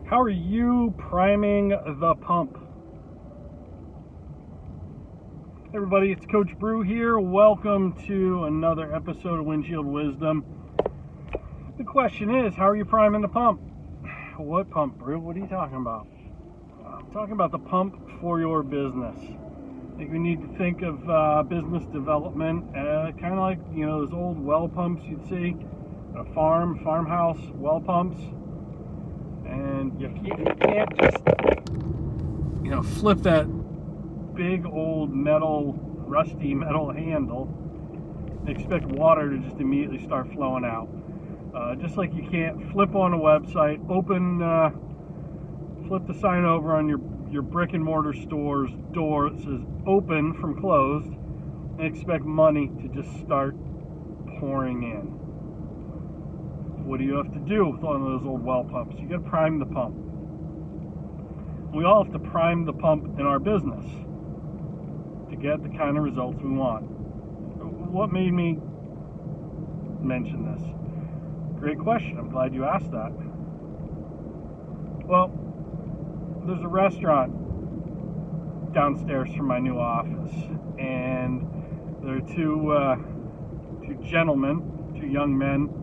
How are you priming the pump? Hey everybody, it's Coach Brew here. Welcome to another episode of Windshield Wisdom. The question is, how are you priming the pump? What pump, Brew? What are you talking about? I'm talking about the pump for your business. I think we need to think of business development kind of like, those old well pumps you'd see, a farmhouse well pumps. And you can't just, flip that big old rusty metal handle and expect water to just immediately start flowing out. Just like you can't flip on a website, flip the sign over on your brick and mortar store's door that says open from closed and expect money to just start pouring in. What do you have to do with one of those old well pumps? You got to prime the pump. We all have to prime the pump in our business to get the kind of results we want. What made me mention this? Great question. I'm glad you asked that. Well, there's a restaurant downstairs from my new office, and there are two young men,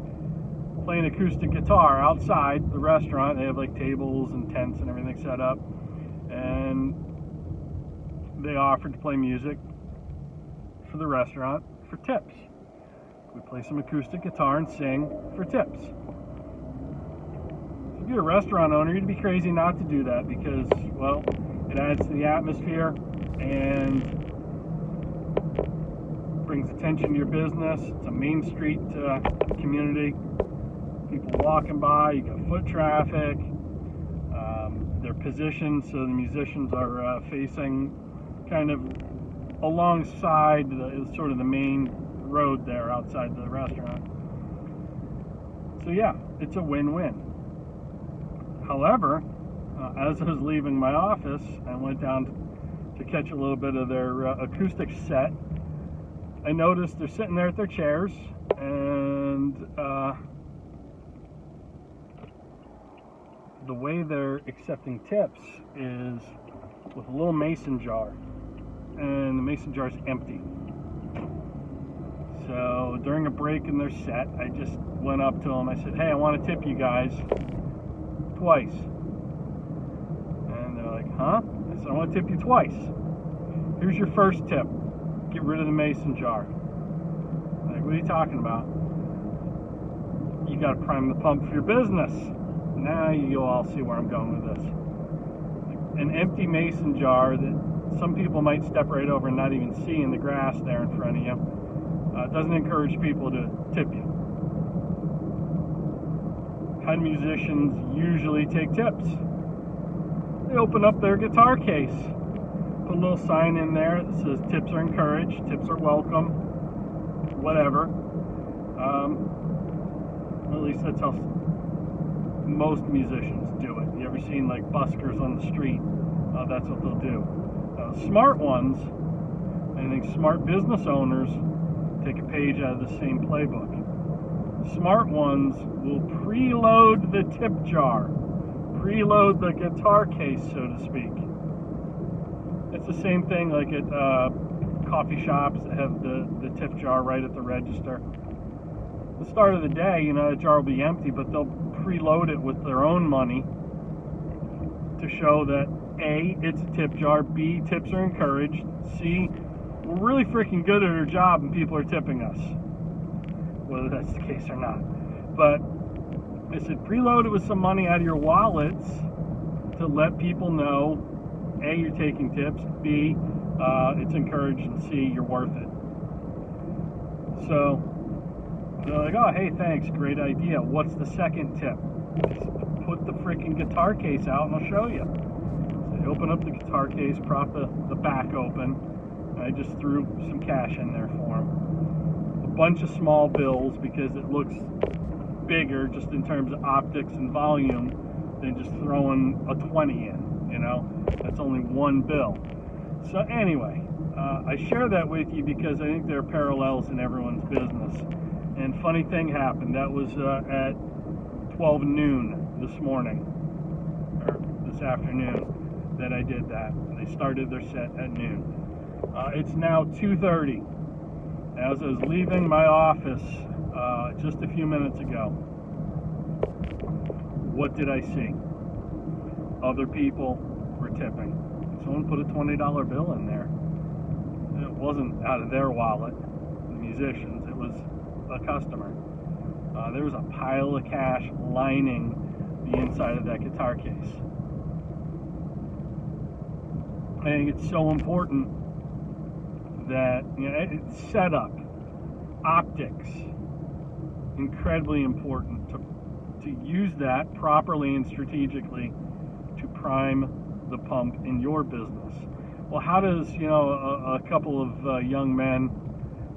playing acoustic guitar outside the restaurant. They have like tables and tents and everything set up, and they offered to play music for the restaurant for tips. We play some acoustic guitar and sing for tips. If you're a restaurant owner, you'd be crazy not to do that because, well, it adds to the atmosphere and brings attention to your business. It's a main street community. People walking by, you got foot traffic. They're positioned so the musicians are facing kind of alongside sort of the main road there outside the restaurant. So yeah, it's a win-win. However, as I was leaving my office, I went down to catch a little bit of their acoustic set. I noticed they're sitting there at their chairs, and the way they're accepting tips is with a little mason jar, and the mason jar is empty. So during a break in their set, I just went up to them. I said, "Hey, I want to tip you guys twice." And they're like, "Huh?" I said, "I want to tip you twice. Here's your first tip. Get rid of the mason jar." I'm like, "What are you talking about?" "You got to prime the pump for your business." Now you'll all see where I'm going with this. An empty mason jar that some people might step right over and not even see in the grass there in front of you doesn't encourage people to tip you. How do musicians usually take tips? They open up their guitar case, put a little sign in there that says tips are encouraged, tips are welcome, whatever. At least that's how most musicians do it. You ever seen like buskers on the street? That's what they'll do. Smart ones, I think smart business owners take a page out of the same playbook. Smart ones will preload the tip jar, preload the guitar case, so to speak. It's the same thing like at coffee shops that have the tip jar right at the register. At the start of the day, the jar will be empty, but they'll preload it with their own money to show that A, it's a tip jar, B, tips are encouraged, C, we're really freaking good at our job and people are tipping us, whether that's the case or not. But I said preload it with some money out of your wallets to let people know A, you're taking tips, B, it's encouraged, and C, you're worth it. So they're like, "Oh, hey, thanks, great idea. What's the second tip?" Just put the freaking guitar case out and I'll show you. So they open up the guitar case, prop the back open. I just threw some cash in there for them. A bunch of small bills because it looks bigger just in terms of optics and volume than just throwing a 20 in, That's only one bill. So anyway, I share that with you because I think there are parallels in everyone's business. And funny thing happened. That was at 12 noon this morning. this afternoon that I did that. They started their set at noon. It's now 2:30. As I was leaving my office just a few minutes ago, what did I see? Other people were tipping. Someone put a $20 bill in there. It wasn't out of their wallet, the musicians, it was a customer. There was a pile of cash lining the inside of that guitar case. I think it's so important that, it's setup, optics, incredibly important to use that properly and strategically to prime the pump in your business. Well, how does a couple of young men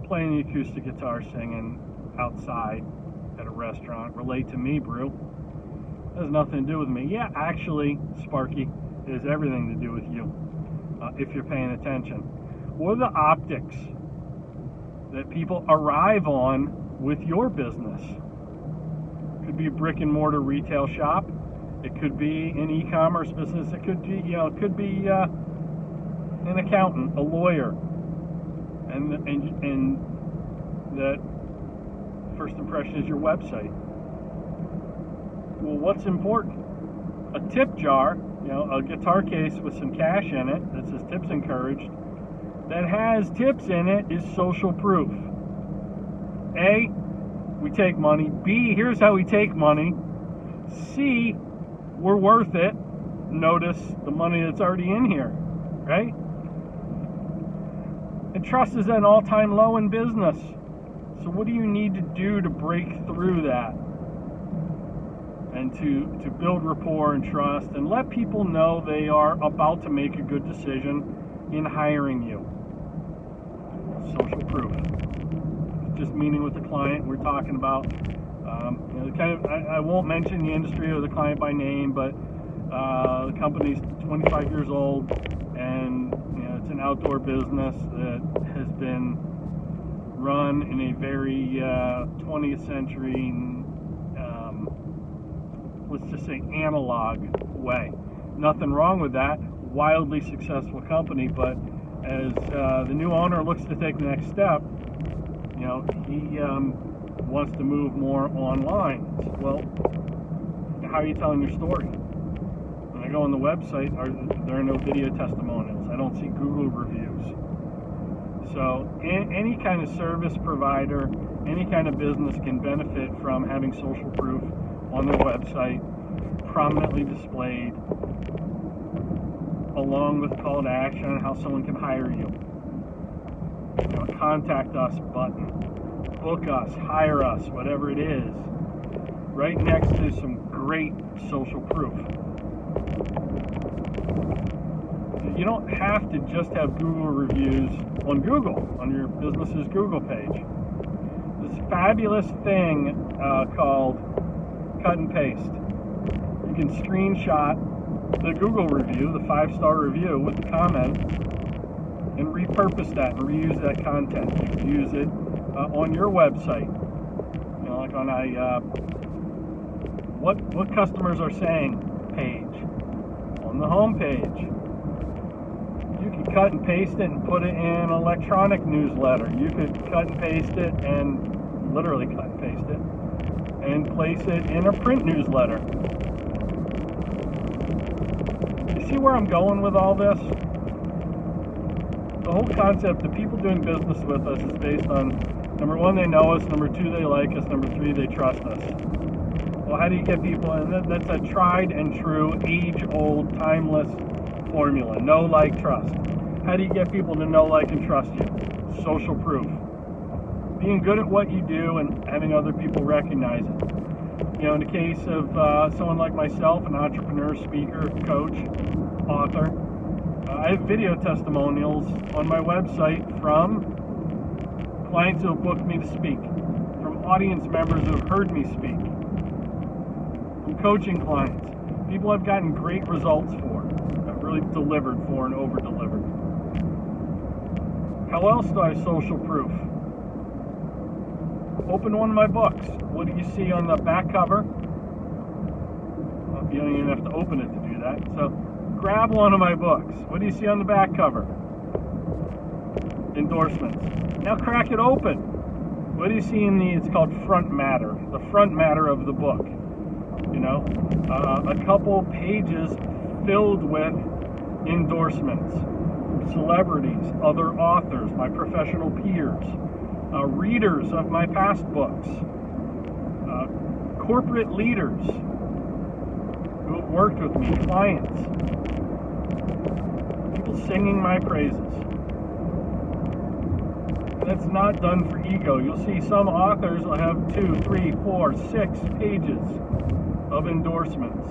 playing the acoustic guitar, singing outside at a restaurant relate to me, Brew? It has nothing to do with me. Yeah, actually, Sparky, it has everything to do with you if you're paying attention. What are the optics that people arrive on with your business? It could be a brick and mortar retail shop. It could be an e-commerce business. It could be, an accountant, a lawyer, and that first impression is your website. Well, what's important? A tip jar, a guitar case with some cash in it that says tips encouraged, that has tips in it, is social proof. A, we take money. B, here's how we take money. C, we're worth it. Notice the money that's already in here, right? And trust is at an all-time low in business. So what do you need to do to break through that? And to build rapport and trust and let people know they are about to make a good decision in hiring you. Social proof. Just meeting with the client, we're talking about I won't mention the industry or the client by name, but the company's 25 years old, and it's an outdoor business that has been run in a very 20th century, let's just say analog way. Nothing wrong with that. Wildly successful company, but as the new owner looks to take the next step, he wants to move more online. Well, how are you telling your story? When I go on the website, there are no video testimonials. I don't see Google reviews. So any kind of service provider, any kind of business can benefit from having social proof on their website, prominently displayed, along with a call to action on how someone can hire you. A contact us button, book us, hire us, whatever it is, right next to some great social proof. You don't have to just have Google reviews on Google, on your business's Google page. This fabulous thing called cut and paste. You can screenshot the Google review, the 5-star review with the comment, and repurpose that and reuse that content. You can use it on your website. Like on a what customers are saying page. On the home page. You could cut and paste it and put it in an electronic newsletter. You could cut and paste it and literally cut and paste it and place it in a print newsletter. You see where I'm going with all this? The whole concept of people doing business with us is based on, number one, they know us, number two, they like us, number three, they trust us. Well, how do you get people, and that's a tried and true, age-old, timeless formula. Know, like, trust. How do you get people to know, like, and trust you? Social proof. Being good at what you do and having other people recognize it. In the case of someone like myself, an entrepreneur, speaker, coach, author, I have video testimonials on my website from clients who have booked me to speak, from audience members who have heard me speak, from coaching clients, people I've gotten great results for, I've really delivered for and over-delivered. How else do I have social proof? Open one of my books. What do you see on the back cover? You don't even have to open it to do that. So grab one of my books. What do you see on the back cover? Endorsements. Now crack it open. What do you see in it's called front matter, the front matter of the book. You know, a couple pages filled with endorsements, celebrities, other authors, my professional peers, readers of my past books, corporate leaders who have worked with me, clients, people singing my praises. That's not done for ego. You'll see some authors will have 2, 3, 4, 6 pages of endorsements.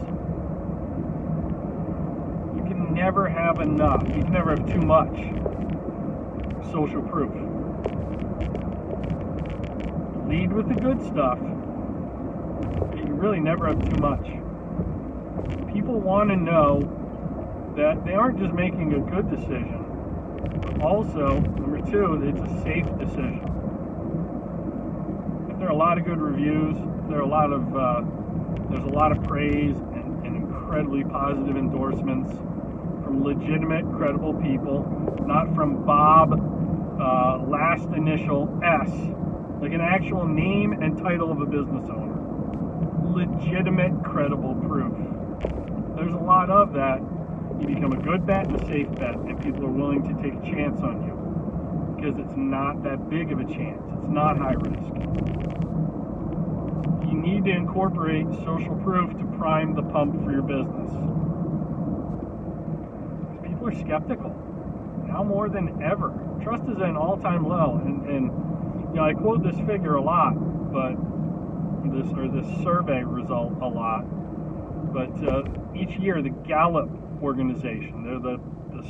You can never have enough. You can never have too much social proof. Lead with the good stuff. You really never have too much. People want to know that they aren't just making a good decision, but also, number 2, it's a safe decision. If there are a lot of good reviews, there's a lot of praise and incredibly positive endorsements from legitimate, credible people, not from Bob, last initial S, like an actual name and title of a business owner. Legitimate, credible proof. There's a lot of that. You become a good bet and a safe bet, and people are willing to take a chance on you because it's not that big of a chance. It's not high risk. You need to incorporate social proof to prime the pump for your business. People are skeptical now more than ever. Trust is at an all-time low, and you know, I quote this figure a lot, but this survey result a lot. But each year, the Gallup organization, they're the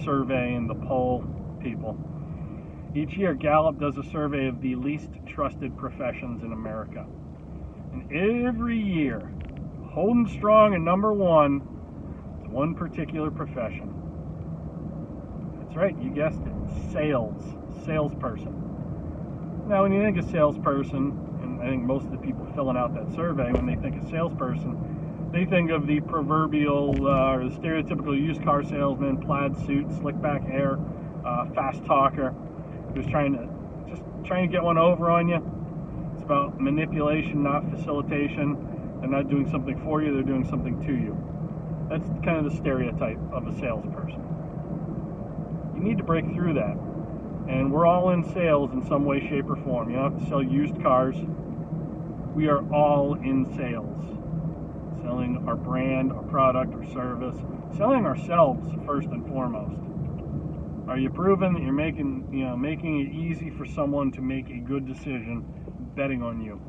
survey and the poll people. Each year, Gallup does a survey of the least trusted professions in America. And every year, holding strong at number 1 is one particular profession. That's right, you guessed it, salesperson. Now, when you think of salesperson, and I think most of the people filling out that survey, when they think of salesperson, they think of the proverbial or the stereotypical used car salesman, plaid suit, slick back hair, fast talker, who's trying to get one over on you. It's about manipulation, not facilitation. They're not doing something for you, they're doing something to you. That's kind of the stereotype of a salesperson. You need to break through that. And we're all in sales in some way, shape, or form. You don't have to sell used cars. We are all in sales. Selling our brand, our product, our service. Selling ourselves first and foremost. Are you proving that you're making it easy for someone to make a good decision betting on you?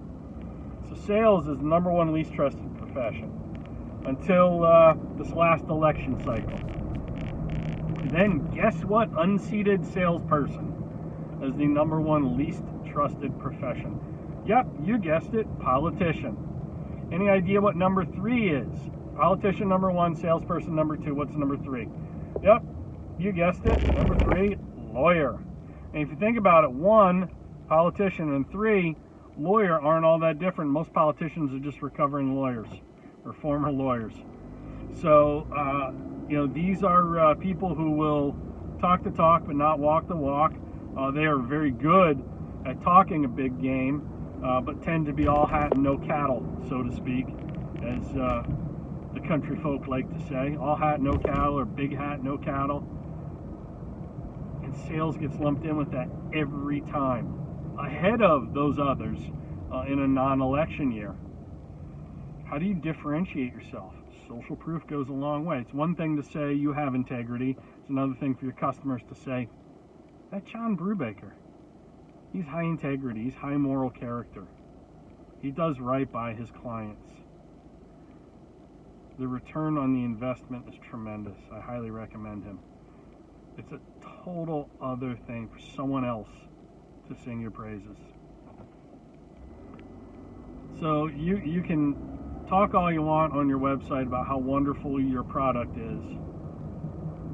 So sales is the number 1 least trusted profession until this last election cycle. Then guess what? Unseated salesperson is the number 1 least trusted profession. Yep, you guessed it, politician. Any idea what number 3 is? Politician number 1, salesperson number 2. What's number 3? Yep, you guessed it. Number 3, lawyer. And if you think about it, 1, politician, and 3, lawyer aren't all that different. Most politicians are just recovering lawyers or former lawyers. So, these are people who will talk the talk but not walk the walk. They are very good at talking a big game, but tend to be all hat and no cattle, so to speak, as the country folk like to say. All hat, no cattle, or big hat, no cattle. And sales gets lumped in with that every time, ahead of those others in a non-election year. How do you differentiate yourself? Social proof goes a long way. It's one thing to say you have integrity. It's another thing for your customers to say, that John Brubaker, he's high integrity, he's high moral character. He does right by his clients. The return on the investment is tremendous. I highly recommend him. It's a total other thing for someone else to sing your praises. So you can talk all you want on your website about how wonderful your product is,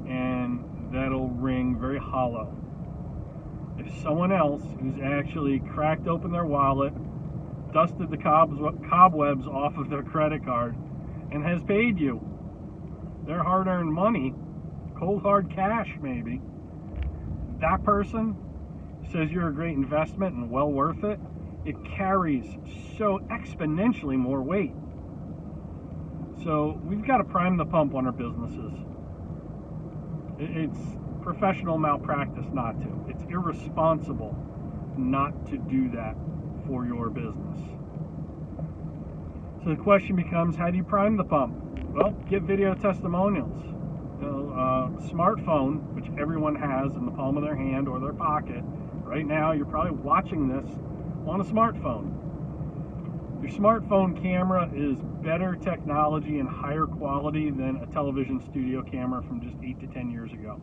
and that'll ring very hollow. If someone else who's actually cracked open their wallet, dusted the cobwebs off of their credit card, and has paid you their hard-earned money, cold hard cash maybe, that person says you're a great investment and well worth it, it carries so exponentially more weight. So we've got to prime the pump on our businesses. It's professional malpractice not to. It's irresponsible not to do that for your business. So the question becomes, how do you prime the pump? Well, get video testimonials. Smartphone, which everyone has in the palm of their hand or their pocket. Right now, you're probably watching this on a smartphone. Your smartphone camera is better technology and higher quality than a television studio camera from just 8 to 10 years ago.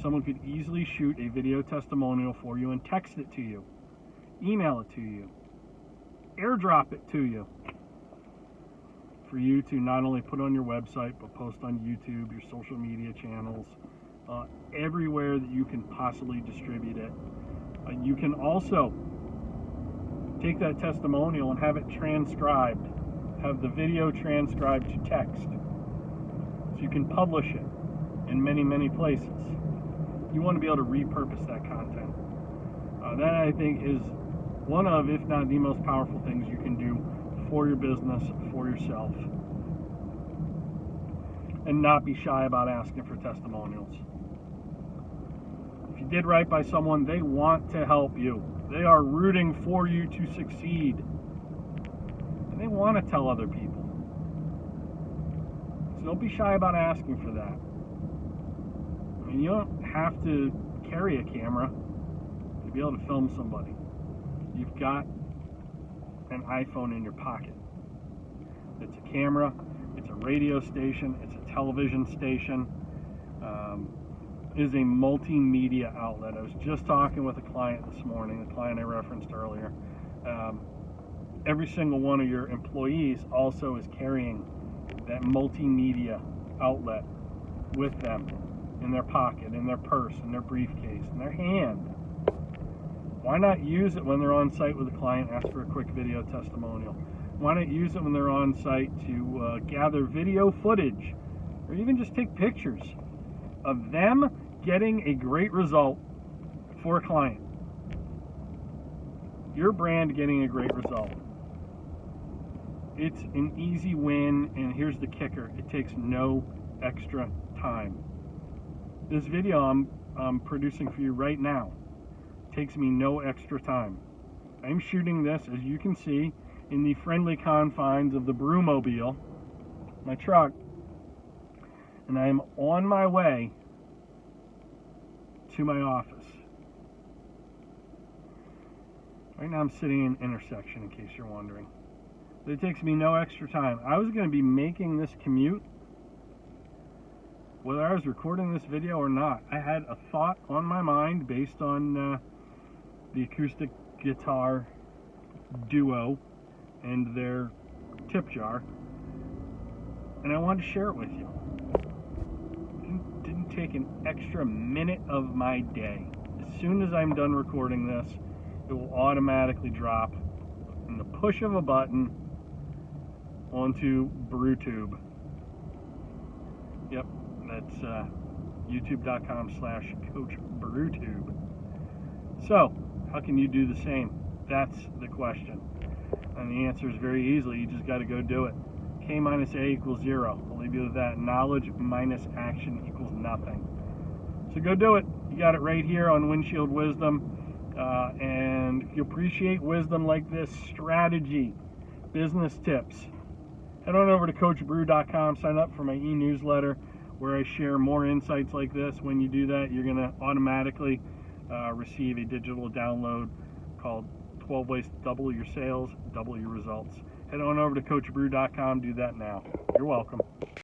Someone could easily shoot a video testimonial for you and text it to you, email it to you, airdrop it to you, for you to not only put on your website, but post on YouTube, your social media channels, everywhere that you can possibly distribute it. You can also take that testimonial and have it transcribed, have the video transcribed to text, so you can publish it in many, many places. You want to be able to repurpose that content. That, I think, is one of, if not the most powerful things you can do for your business, for yourself, and not be shy about asking for testimonials. If you did right by someone, they want to help you. They are rooting for you to succeed, and they want to tell other people. So don't be shy about asking for that. I mean, you don't have to carry a camera to be able to film somebody. You've got an iPhone in your pocket. It's a camera, it's a radio station, it's a television station, is a multimedia outlet. I was just talking with a client this morning, the client I referenced earlier. Every single one of your employees also is carrying that multimedia outlet with them in their pocket, in their purse, in their briefcase, in their hand. Why not use it when they're on site with a client, ask for a quick video testimonial? Why not use it when they're on site to gather video footage, or even just take pictures of them getting a great result for a client? Your brand getting a great result. It's an easy win, and here's the kicker. It takes no extra time. This video I'm producing for you right now takes me no extra time. I'm shooting this, as you can see, in the friendly confines of the Brewmobile, my truck, and I am on my way to my office. Right now I'm sitting in an intersection, in case you're wondering. But it takes me no extra time. I was going to be making this commute whether I was recording this video or not. I had a thought on my mind based on the acoustic guitar duo and their tip jar, and I wanted to share it with you. It didn't take an extra minute of my day. As soon as I'm done recording this, it will automatically drop in the push of a button onto BrewTube. Yep, that's youtube.com/CoachBrewTube. So, how can you do the same? That's the question. And the answer is very easily. You just got to go do it. K minus A equals 0. I'll leave you with that. Knowledge minus action equals nothing. So go do it. You got it right here on Windshield Wisdom. And if you appreciate wisdom like this, strategy, business tips, head on over to CoachBrew.com. Sign up for my e-newsletter where I share more insights like this. When you do that, you're going to automatically receive a digital download called 12 Ways to Double Your Sales, Double Your Results. Head on over to CoachBrew.com. Do that now. You're welcome.